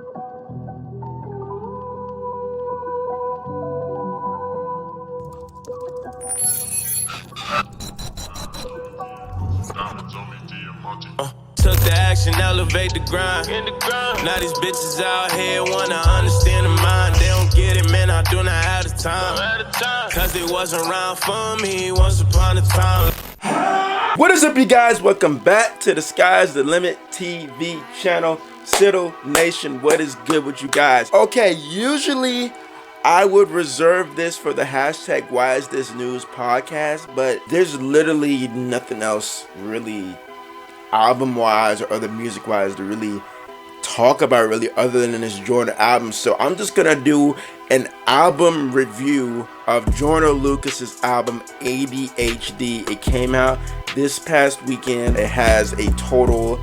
Took the action, elevate the grind. Now these bitches out here wanna understand the mind. They don't get it, man, I do not have the time. Cause it wasn't around for me once upon a time. What is up, you guys? Welcome back to the Sky's the Limit TV channel. Cittle Nation, what is good with you guys? Okay, usually I would reserve this for the hashtag whyisthisnews podcast, but there's literally nothing else really album wise or other music wise to really talk about really other than this Joyner album. So I'm just gonna do an album review of Joyner Lucas's album ADHD. It came out this past weekend. It has a total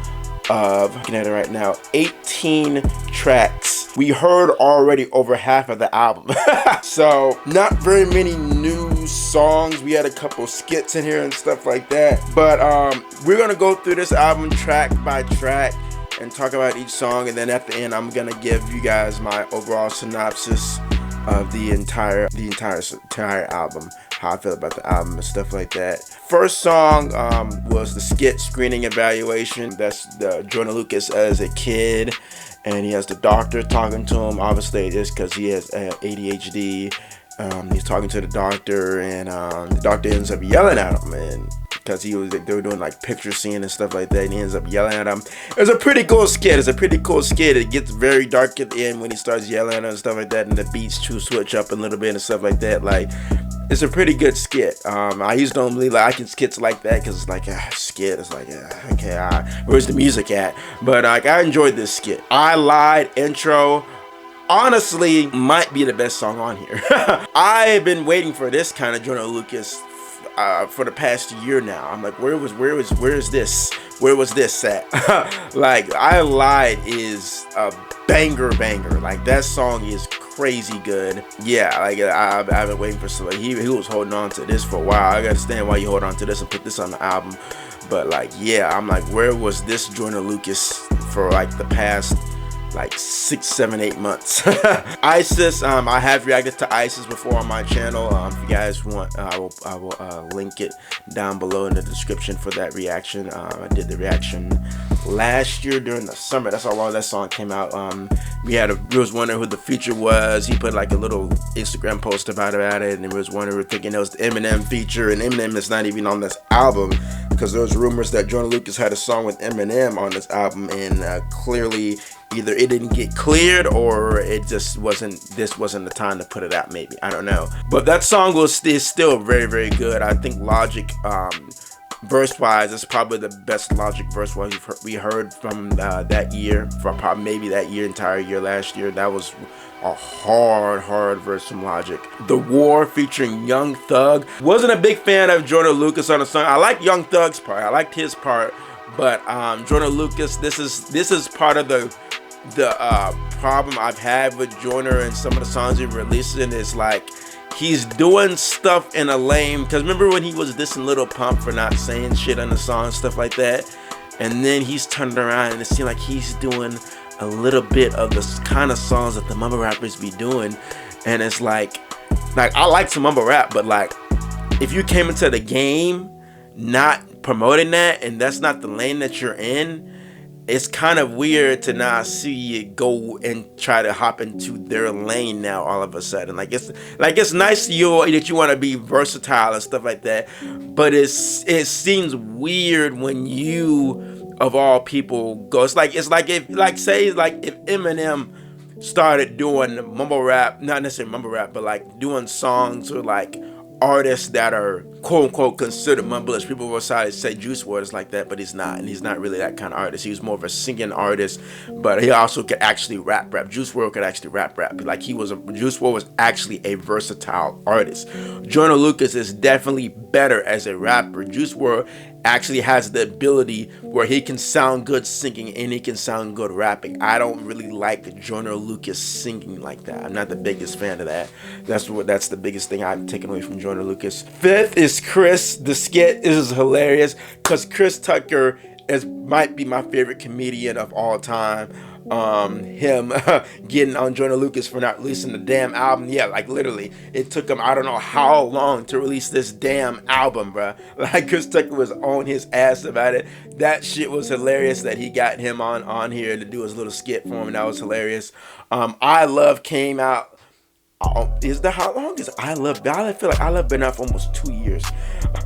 of, looking at it right now, 18 tracks. We heard already over half of the album. So not very many new songs. We had a couple skits in here and stuff like that. But we're gonna go through this album track by track and talk about each song, and then at the end I'm gonna give you guys my overall synopsis of the entire album, how I feel about the album and stuff like that. First song was the skit Screening Evaluation. That's the Joyner Lucas as a kid, and he has the doctor talking to him. Obviously it's because he has ADHD. He's talking to the doctor, and the doctor ends up yelling at him, and because they were doing like picture scene and stuff like that, and he ends up yelling at him. It's a pretty cool skit. It gets very dark at the end when he starts yelling at him and stuff like that, and the beats switch up a little bit and stuff like that. Like, it's a pretty good skit. I used to only liking skits like that because it's like a skit. It's like, okay, where's the music at? But I enjoyed this skit. I Lied intro honestly might be the best song on here. I've been waiting for this kind of Joyner Lucas for the past year now. I'm like, where was this at? Like, I Lied is a banger. Like, that song is crazy good. Yeah, like I've been waiting for somebody. He was holding on to this for a while. I understand why you hold on to this and put this on the album. But like, yeah, I'm like, where was this Joyner Lucas for like the past like 6, 7, 8 months? ISIS, I have reacted to ISIS before on my channel. If you guys want, I will link it down below in the description for that reaction. I did the reaction last year during the summer. That's how long that song came out. We was wondering who the feature was. He put like a little Instagram post about it, and we was thinking it was the Eminem feature, and Eminem is not even on this album, because there was rumors that Joyner Lucas had a song with Eminem on this album, and clearly either it didn't get cleared or it just wasn't the time to put it out, maybe. I don't know. But that song is still very, very good. I think Logic, verse-wise, is probably the best Logic verse-wise we heard from that year, from probably maybe that entire year last year. That was a hard verse from Logic. The War featuring Young Thug. Wasn't a big fan of Joyner Lucas on the song. I like Young Thug's part. I liked his part. But Joyner Lucas, this is part of the problem I've had with Joyner and some of the songs he releasing. Is like, he's doing stuff in a lame, because remember when he was dissing Lil Pump for not saying shit on the song and stuff like that, and then he's turned around and it seemed like he's doing a little bit of the kind of songs that the mumble rappers be doing. And it's like I like some mumble rap, but like, if you came into the game not promoting that, and that's not the lane that you're in, it's kind of weird to now see you go and try to hop into their lane now all of a sudden. Like, it's nice to you that you want to be versatile and stuff like that, but it seems weird when you, of all people, go. It's like if Eminem started doing mumble rap, not necessarily mumble rap, but like doing songs with like artists that are quote unquote considered mumblers. People will say Juice WRLD is like that, but he's not, and he's not really that kind of artist. He was more of a singing artist, but he also could actually rap. Juice WRLD could actually rap. Like, Juice WRLD was actually a versatile artist. Joyner Lucas is definitely better as a rapper. Juice WRLD actually has the ability where he can sound good singing and he can sound good rapping. I don't really like Joyner Lucas singing like that. I'm not the biggest fan of that. That's the biggest thing I've taken away from Joyner Lucas. Fifth is Chris. The skit is hilarious because Chris Tucker might be my favorite comedian of all time. him getting on Joyner Lucas for not releasing the damn album. Yeah, like literally, it took him I don't know how long to release this damn album, bruh. Like Chris Tucker was on his ass about it. That shit was hilarious that he got him on here to do his little skit for him, and that was hilarious. I Love came out. How long is I Love? I feel like I Love been out for almost 2 years.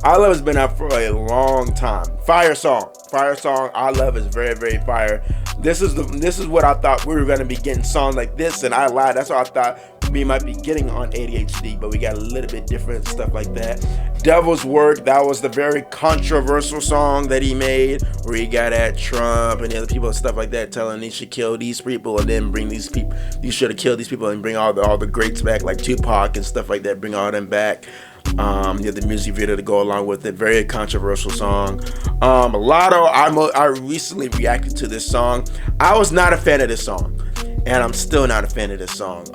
I Love has been out for a long time. Fire song. I Love is very, very fire. This is what I thought we were gonna be getting songs like this, and I lied. That's what I thought we might be getting on ADHD, but we got a little bit different stuff like that. Devil's Work, that was the very controversial song that he made, where he got at Trump and the other people and stuff like that, telling he should kill these people and then bring these people. You should have killed these people and bring all the greats back, like Tupac and stuff like that. Bring all them back. The music video to go along with it. Very controversial song. Lotto, I recently reacted to this song. I was not a fan of this song, and I'm still not a fan of this song.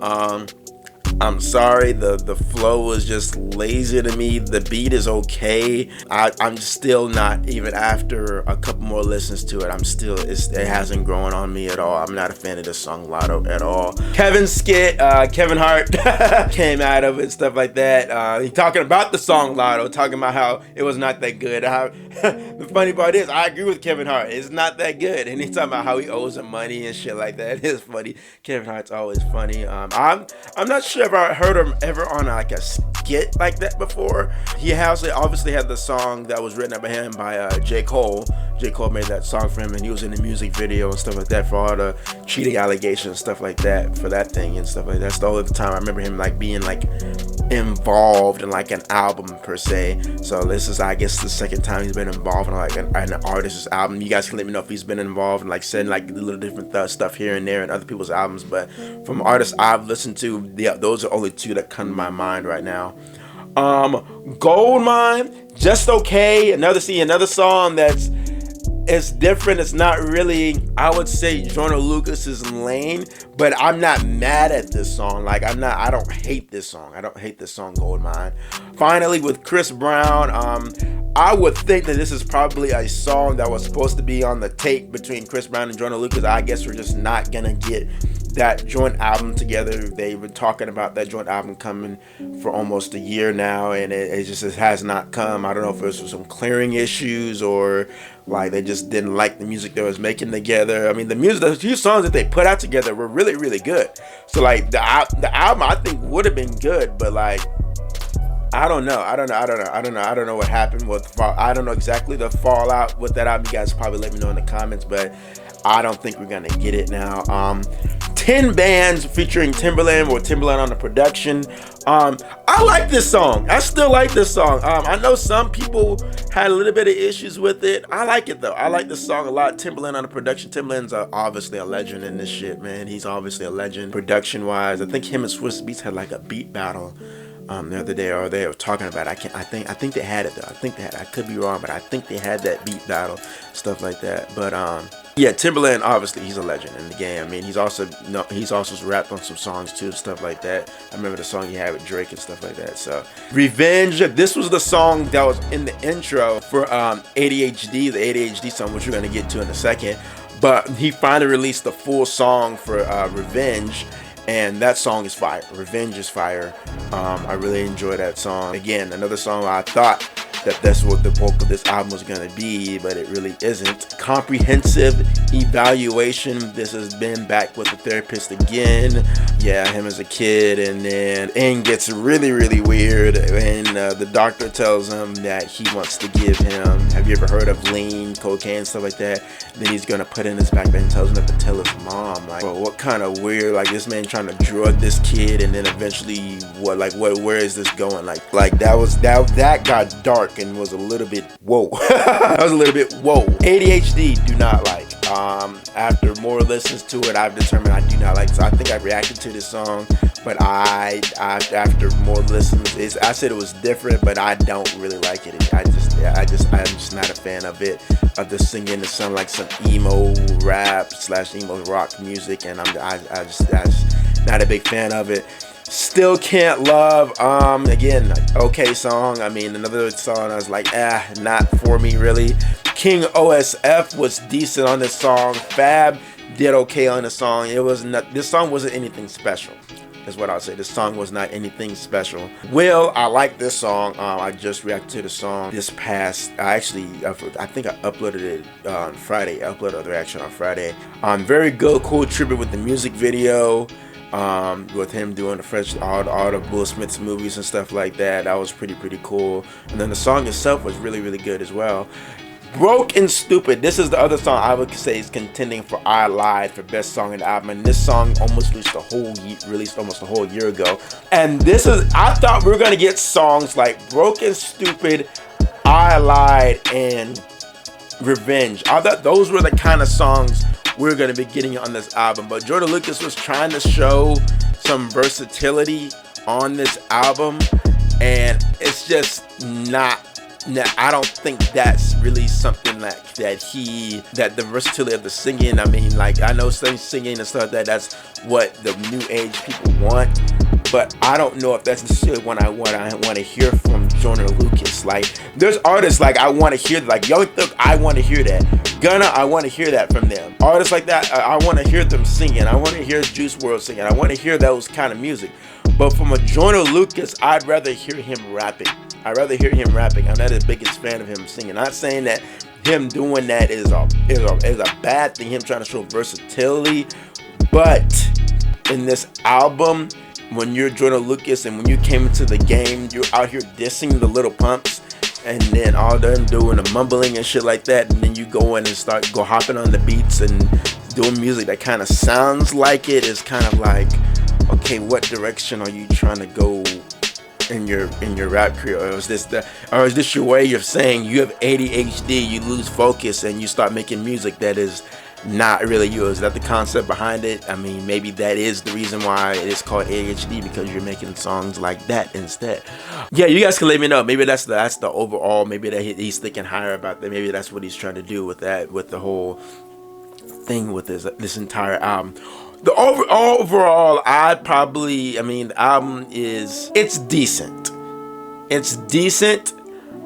I'm sorry, the flow was just lazy to me. The beat is okay. I'm still not, even after a couple more listens to it, it hasn't grown on me at all. I'm not a fan of this song Lotto at all. Kevin's skit, Kevin Hart came out of it, stuff like that. He talking about the song Lotto, talking about how it was not that good. The funny part is, I agree with Kevin Hart. It's not that good. And he's talking about how he owes him money and shit like that. It's funny. Kevin Hart's always funny. I'm not sure if I heard him ever on like a skit like that before. He obviously had the song that was written by him by J. Cole. J. Cole made that song for him, and he was in the music video and stuff like that for all the cheating allegations and stuff like that for that thing and stuff like that. That's the only time I remember him like being like involved in like an album per se. So this is, I guess, the second time he's been involved in like an artist's album. You guys can let me know if he's been involved in like saying like a little different stuff here and there in other people's albums, but from artists I've listened to, those are only two that come to my mind right now. Goldmine, just okay. Another song it's different. It's not really, I would say, Joyner Lucas's lane, but I'm not mad at this song. Like I don't hate this song. Goldmine. Finally, with Chris Brown, I would think that this is probably a song that was supposed to be on the tape between Chris Brown and Joyner Lucas. I guess we're just not gonna get that joint album together. They've been talking about that joint album coming for almost a year now, and it has not come. I don't know if it was some clearing issues or like they just didn't like the music they was making together. I mean, the few songs that they put out together were really, really good. So like the album I think would have been good, but like I don't know what happened with I don't know exactly the fallout with that album. You guys probably let me know in the comments, but I don't think we're gonna get it now. 10 Bands featuring Timberland on the production. I like this song. I still like this song. I know some people had a little bit of issues with it. I like it though. I like this song a lot. Timberland on the production. Timberland's obviously a legend in this shit, man. He's obviously a legend production wise. I think him and Swiss Beats had like a beat battle the other day, or they were talking about it. I think they had it though. I could be wrong, but I think they had that beat battle, stuff like that. But yeah, Timberland, obviously he's a legend in the game. I mean, he's also rapped on some songs too, stuff like that. I remember the song he had with Drake and stuff like that. So Revenge, this was the song that was in the intro for ADHD, the ADHD song, which we're gonna get to in a second. But he finally released the full song for Revenge, and that song is fire. Revenge is fire. I really enjoy that song. Again, another song I thought that's what the bulk of this album was going to be, but it really isn't. Comprehensive Evaluation. This has been back with the therapist again. Yeah, him as a kid, and then it gets really, really weird, and the doctor tells him that he wants to give him, have you ever heard of lean, cocaine, stuff like that? Then he's going to put in his backpack and tells him to tell his mom. Like, bro, what kind of weird, like this man trying to drug this kid, and then eventually where is this going? Like that got dark and was a little bit whoa. That was a little bit whoa. ADHD, do not like. After more listens to it, I've determined I do not like. So I think I reacted to this song, but after more listens, I said it was different, but I don't really like it. I'm just not a fan of it. Of the singing, it sound like some emo rap / emo rock music, and I just not a big fan of it. Still Can't Love, again, okay song. I mean, another song I was like, not for me really. King OSF was decent on this song. Fab did okay on the song. It was not. This song wasn't anything special. Is what I'll say. This song was not anything special. Well, I like this song. I just reacted to the song this past. I think I uploaded it on Friday. I uploaded the reaction on Friday. Very good, cool tribute with the music video. With him doing the fresh all the Will Smith's movies and stuff like that. That was pretty cool. And then the song itself was really good as well. Broke and Stupid. This is the other song I would say is contending for I Lied for best song in the album. And this song almost released almost a whole year ago. And this is, I thought we were gonna get songs like Broke and Stupid, I Lied, and Revenge. I thought those were the kind of songs we were gonna be getting on this album. But Joyner Lucas was trying to show some versatility on this album, and it's just not. Now, I don't think that's really something like that the versatility of the singing. I mean, like, I know singing and stuff that's what the new age people want, but I don't know if that's necessarily what I want to hear from Joyner Lucas. Like, there's artists like I want to hear, like Young Thug, I want to hear that. Gunna, I want to hear that from them. Artists like that, I want to hear them singing. I want to hear Juice WRLD singing. I want to hear those kind of music. But from a Joyner Lucas, I'd rather hear him rapping. I'm not the biggest fan of him singing. Not saying that him doing that is a bad thing, him trying to show versatility. But in this album, when you're Joyner Lucas and when you came into the game, you're out here dissing the Little Pumps, and then all them doing the mumbling and shit like that, and then you go in and go hopping on the beats and doing music that kind of sounds like it, is kind of like, okay, what direction are you trying to go in your rap career? Or is this your way of saying you have ADHD, you lose focus, and you start making music that is not really you? Is that the concept behind it? I mean, maybe that is the reason why it is called ADHD, because you're making songs like that instead. Yeah, you guys can let me know. Maybe that's the overall. Maybe that he's thinking higher about that. Maybe that's what he's trying to do with that, with the whole thing with this entire album. The overall, the album it's decent. It's decent.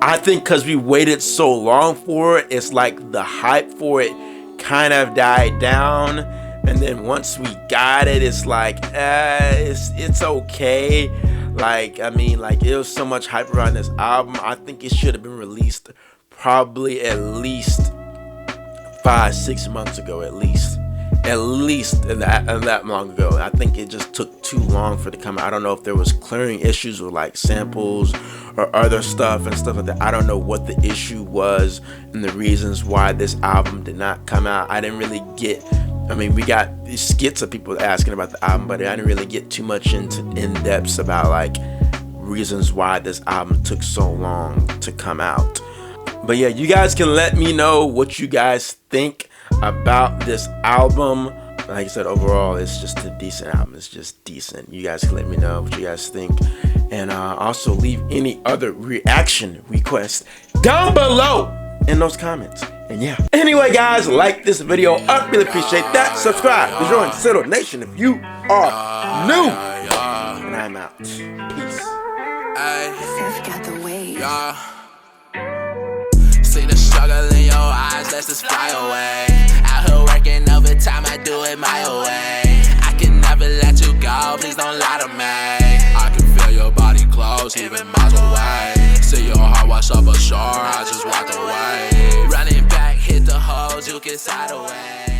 I think because we waited so long for it, it's like the hype for it kind of died down. And then once we got it, it's like, it's okay. Like, I mean, like, it was so much hype around this album. I think it should have been released probably at least 5-6 months ago, at least that long ago. I think it just took too long for it to come out. I don't know if there was clearing issues with like samples or other stuff and stuff like that. I don't know what the issue was and the reasons why this album did not come out. I didn't really get, we got these skits of people asking about the album, but I didn't really get too much in depth about like reasons why this album took so long to come out. But yeah, you guys can let me know what you guys think about this album. Like I said, overall, it's just a decent album. It's just decent. You guys can let me know what you guys think, and also leave any other reaction requests down below in those comments. And yeah, anyway guys, like this video up, really appreciate that. Subscribe to join Settle Nation if you are new, and I'm out. Peace. Seth got the wave. See the struggle in your eyes, let's just fly away. Out here working overtime, I do it my way. I can never let you go, please don't lie to me. I can feel your body close, even miles away. See your heart wash up ashore, I just walked away. Running back, hit the holes, you can side away.